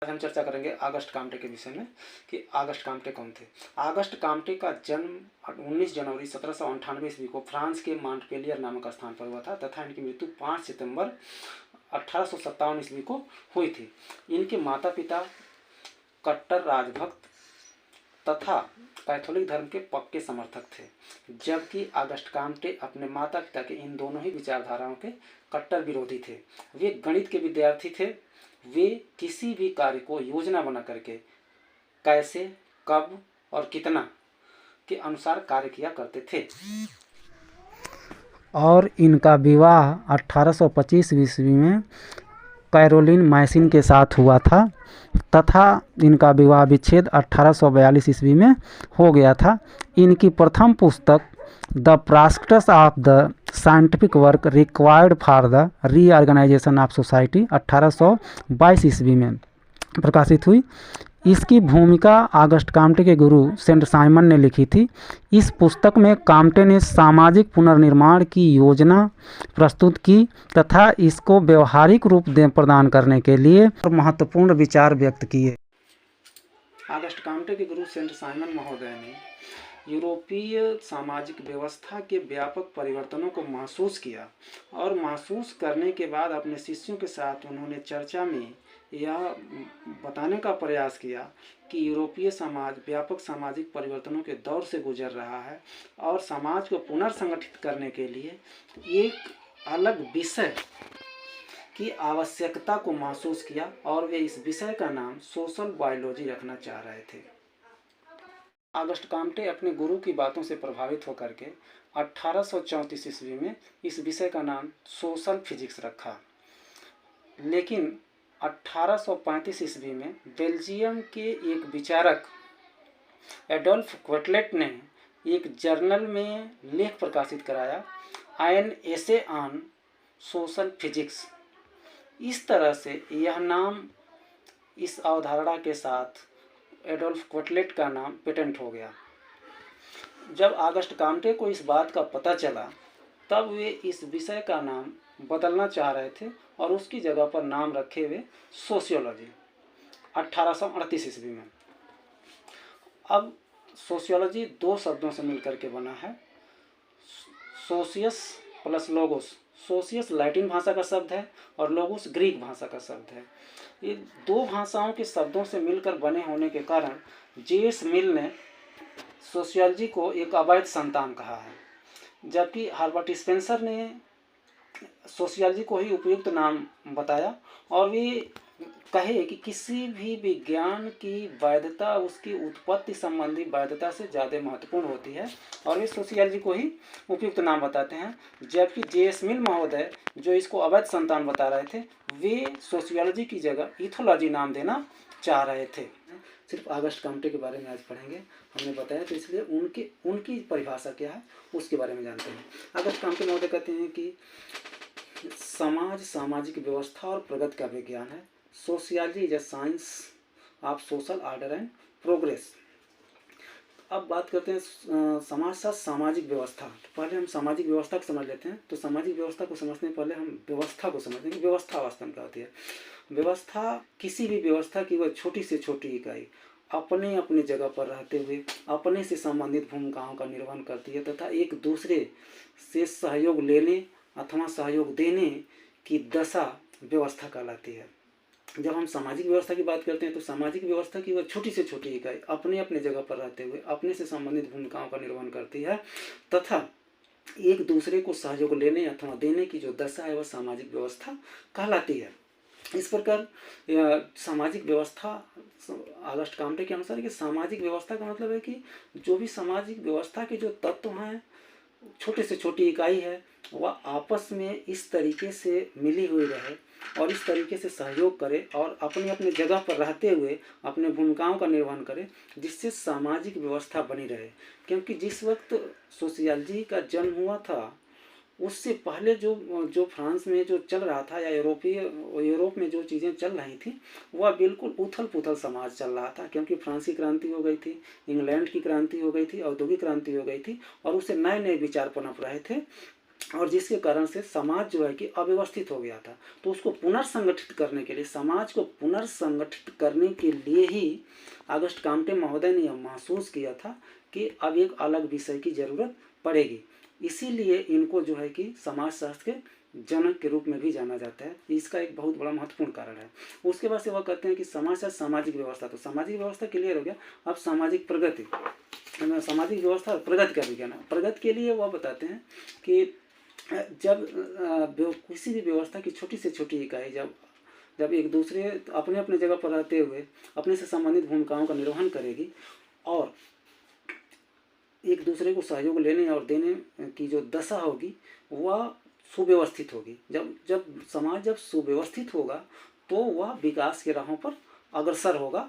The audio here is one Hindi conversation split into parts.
आज हम चर्चा करेंगे आगस्ट काम्टे के विषय में कि आगस्ट काम्टे कौन थे। आगस्ट काम्टे का जन्म 19 जनवरी 1798 ईस्वी को फ्रांस के मॉन्टपेलियर नामक स्थान पर हुआ था तथा इनकी मृत्यु 5 सितंबर 1857 ईस्वी को हुई थी। इनके माता पिता कट्टर राजभक्त तथा कैथोलिक धर्म के पक्के समर्थक थे, जबकि आगस्ट काम्टे अपने माता पिता के इन दोनों ही विचारधाराओं के कट्टर विरोधी थे। वे गणित के विद्यार्थी थे। वे किसी भी कार्य को योजना बना करके कैसे, कब और कितना के अनुसार कार्य किया करते थे। और इनका विवाह 1825 ईस्वी में कैरोलिन मैसिन के साथ हुआ था तथा इनका विवाह विच्छेद 1842 ईस्वी में हो गया था। इनकी प्रथम पुस्तक the prospectus of the scientific work required for the reorganisation of society 1822 ईस्वी में प्रकाशित हुई। इसकी भूमिका आगस्ट काम्टे के गुरु सेंट साइमन ने लिखी थी। इस पुस्तक में काम्टे ने सामाजिक पुनर्निर्माण की योजना प्रस्तुत की तथा इसको व्यवहारिक रूप प्रदान करने के लिए महत्वपूर्ण विचार व्यक्त किए। आगस्ट काम्टे के गुरु सेंट साइमन महोदय ने यूरोपीय सामाजिक व्यवस्था के व्यापक परिवर्तनों को महसूस किया और महसूस करने के बाद अपने शिष्यों के साथ उन्होंने चर्चा में यह बताने का प्रयास किया कि यूरोपीय समाज व्यापक सामाजिक परिवर्तनों के दौर से गुजर रहा है और समाज को पुनर्संगठित करने के लिए एक अलग विषय की आवश्यकता को महसूस किया और वे इस विषय का नाम सोशल बायोलॉजी रखना चाह रहे थे। आगस्ट काम्टे अपने गुरु की बातों से प्रभावित होकर के 1834 ईस्वी में इस विषय का नाम सोशल फिजिक्स रखा, लेकिन 1835 ईस्वी में बेल्जियम के एक विचारक एडोल्फ क्वेटलेट ने एक जर्नल में लेख प्रकाशित कराया, an essay on social physics. इस तरह से यह नाम इस अवधारणा के साथ एडोल्फ क्वेटलेट का नाम पेटेंट हो गया। जब आगस्ट काम्टे को इस बात का पता चला तब वे इस विषय का नाम बदलना चाह रहे थे और उसकी जगह पर नाम रखे हुए सोशियोलॉजी 1838 ईस्वी में। अब सोशियोलॉजी दो शब्दों से मिलकर के बना है, सोशियस प्लस लोगोस। सोशियस लैटिन भाषा का शब्द है और लोगोस ग्रीक भाषा का शब्द है। ये दो भाषाओं के शब्दों से मिलकर बने होने के कारण जेएस मिल ने सोशियोलॉजी को एक अवैध संतान कहा है, जबकि हर्बर्ट स्पेंसर ने सोशियोलॉजी को ही उपयुक्त नाम बताया और वे कहे कि किसी भी विज्ञान की वैधता उसकी उत्पत्ति संबंधी वैधता से ज़्यादा महत्वपूर्ण होती है और वे सोशियोलॉजी को ही उपयुक्त नाम बताते हैं, जबकि जेएस मिल महोदय जो इसको अवैध संतान बता रहे थे वे सोशियोलॉजी की जगह इथोलॉजी नाम देना चाह रहे थे। सिर्फ आगस्ट काम्टे के बारे में आज पढ़ेंगे, हमने बताया तो इसलिए उनकी परिभाषा क्या है उसके बारे में जानते हैं। आगस्ट काम्टे महोदय कहते हैं कि समाज सामाजिक व्यवस्था और प्रगति का विज्ञान है। Sociology is a science of social order and progress. अब बात करते हैं समाज साथ सामाजिक व्यवस्था। तो पहले हम सामाजिक व्यवस्था को समझ लेते हैं। तो सामाजिक व्यवस्था को समझने पहले हम व्यवस्था को समझते हैं कि व्यवस्था वास्तव में क्या होती है। व्यवस्था किसी भी व्यवस्था की वह छोटी से छोटी इकाई अपने अपने जगह पर रहते हुए अपने से संबंधित भूमिकाओं का निर्वहन करती है तथा एक दूसरे से सहयोग लेने अथवा सहयोग देने की दशा व्यवस्था कहलाती है। जब हम सामाजिक व्यवस्था की बात करते हैं तो सामाजिक व्यवस्था की वह छोटी से छोटी इकाई अपने अपने जगह पर रहते हुए अपने से संबंधित भूमिकाओं का निर्वहन करती है तथा एक दूसरे को सहयोग लेने अथवा देने की जो दशा है वह सामाजिक व्यवस्था कहलाती है। इस प्रकार सामाजिक व्यवस्था आगस्ट काम्टे के अनुसार कि सामाजिक व्यवस्था का मतलब है कि जो भी सामाजिक व्यवस्था के जो तत्व हैं छोटे से छोटी इकाई है वह आपस में इस तरीके से मिली हुई रहे और इस तरीके से सहयोग करे और अपने अपने जगह पर रहते हुए अपने भूमिकाओं का निर्वहन करे जिससे सामाजिक व्यवस्था बनी रहे। क्योंकि जिस वक्त सोशियोलॉजी का जन्म हुआ था उससे पहले जो फ्रांस में जो चल रहा था या यूरोप में जो चीज़ें चल रही थी वह बिल्कुल उथल पुथल समाज चल रहा था, क्योंकि फ्रांस की क्रांति हो गई थी, इंग्लैंड की क्रांति हो गई थी, औद्योगिक क्रांति हो गई थी और उससे नए नए विचार पनप रहे थे और जिसके कारण से समाज जो है कि अव्यवस्थित हो गया था। तो उसको पुनर्संगठित करने के लिए, समाज को पुनर्संगठित करने के लिए ही ऑगस्ट काम्टे महोदय ने यह महसूस किया था कि अब एक अलग विषय की ज़रूरत पड़ेगी। इसीलिए इनको जो है कि समाजशास्त्र के जनक के रूप में भी जाना जाता है। इसका एक बहुत बड़ा महत्वपूर्ण कारण है। उसके बाद से वह कहते हैं कि समाजशास्त्र सामाजिक व्यवस्था, तो सामाजिक व्यवस्था क्लियर हो गया। अब सामाजिक प्रगति, सामाजिक व्यवस्था और प्रगति का विज्ञान। प्रगति के लिए वह बताते हैं कि जब किसी भी व्यवस्था की छोटी से छोटी इकाई जब एक दूसरे अपने अपने जगह पर रहते हुए अपने से संबंधित भूमिकाओं का निर्वहन करेगी और एक दूसरे को सहयोग लेने और देने की जो दशा होगी वह सुव्यवस्थित होगी। जब समाज जब सुव्यवस्थित होगा तो वह विकास के राहों पर अग्रसर होगा।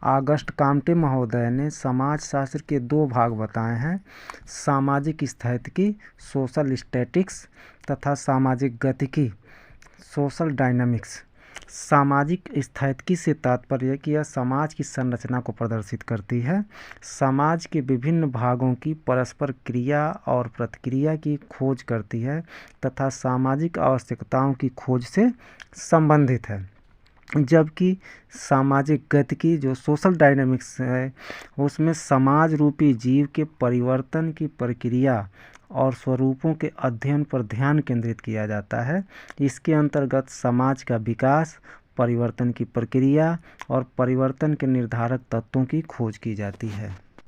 ऑगस्ट काम्टे महोदय ने समाजशास्त्र के 2 भाग बताए हैं, सामाजिक स्थैतिकी सोशल स्टैटिक्स तथा सामाजिक गतिकी सोशल डायनामिक्स। सामाजिक स्थैतिकी से तात्पर्य है कि यह समाज की संरचना को प्रदर्शित करती है, समाज के विभिन्न भागों की परस्पर क्रिया और प्रतिक्रिया की खोज करती है तथा सामाजिक आवश्यकताओं की खोज से संबंधित है। जबकि सामाजिक गतिकी जो सोशल डायनामिक्स है उसमें समाज रूपी जीव के परिवर्तन की प्रक्रिया और स्वरूपों के अध्ययन पर ध्यान केंद्रित किया जाता है। इसके अंतर्गत समाज का विकास, परिवर्तन की प्रक्रिया और परिवर्तन के निर्धारक तत्वों की खोज की जाती है।